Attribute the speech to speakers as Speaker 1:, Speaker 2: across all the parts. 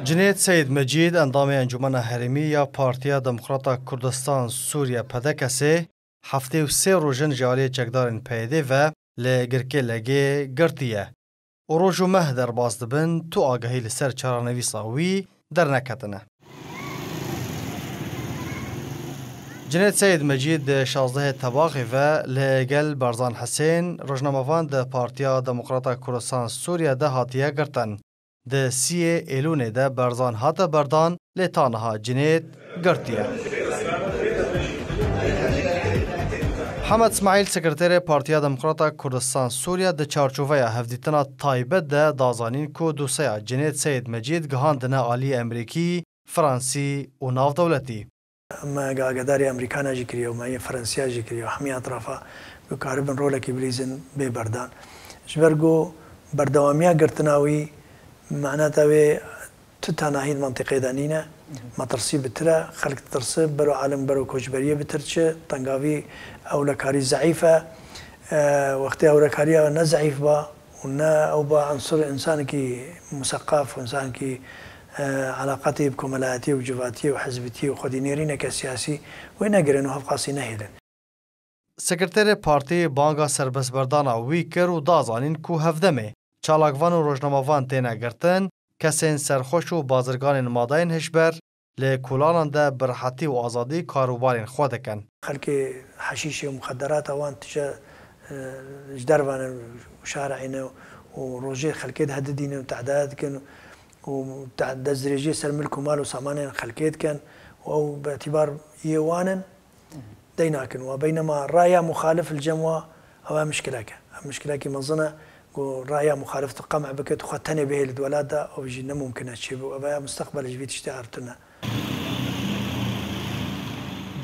Speaker 1: جنید سید مجید اندام انجمن هرمی یا پارتیا دموکراتا کردستان سوریه پدکسه هفته و 3 روزن جاری چکدارن پیده و لگرکه لگه گرتیه. و روزو مه در باز دبن تو آگاهی لسر چارانوی ساوی در نکتنه. جنید سید مجید 16 تباغی و لگل برزان حسین روزنامه‌وان ده پارتیا دموکراتا کردستان سوریه ده هاتیه گرتن. ده 3 ایلون ده برزان هات بردان لتانها جنید گرتیه. محمد اسماعیل سکرتر پارتیا دموکراتا کردستان سوریه ده چارچوبه هفدیتنا تایبت ده دازانین کو دوسیا جنید سید مجید گهاندنه عالی امریکی، فرانسی و ناو دولتی.
Speaker 2: اما قاعداري امريكانا جكريا وما فرنسيا جكريا وحمي اطرافا بكاربن رولك بليزن ببردان جبرجو بردواميا قرتناوي معناتها وي تتناهي المنطقه دانينا ما ترسي بترا خلق ترسب برو عالم برو كوجبريه بترش طنقاوي اولكاري ضعيفه وقتها اولكاريه نا ضعيف با ونا او با عنصر انسان كي مثقف وانسان كي علاقاتي بكمالاتي وجواتي وحزبتي وخدينيرين كسياسي وين اقرن وهفقاسي نهيلن.
Speaker 1: سکرتر پارتی بانگا سربس بردانا ویکر و دازانین کو هفدمه چالاکوان و روزنامه‌وان تینا گرتن کسین سرخوش و بازرگان مادین هشبر لکولانان ده برحتی و آزادی کاروبارین خود کن.
Speaker 2: خلک حشیش و مخدرات اوان تجا جدروان شارعين وروجي خلكيد هددين وتعداد كان وتعداد زريجي سلملكو مالو سامانين خلكيد كان او باعتبار يوانن ديناكن وبينما رايا مخالف الجموة او مشكلة كي منظنة رايا مخالف القمع بكت وختني به الولادة او جينا ممكن اشيب وبا مستقبل جبيت اشتهرتنا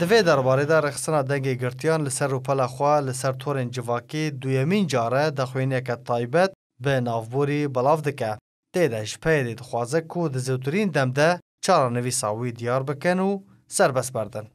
Speaker 1: دوی درباره در رخصنا دنگی گرتیان لسر و پلاخوا لسر تورن جواکی دویمین جاره دخوینه که تایبت به نافبوری بلاف دکه. دیدش پیدید خوازه که دزوترین دمده چارانوی ساوی دیار بکن و سربس بردن.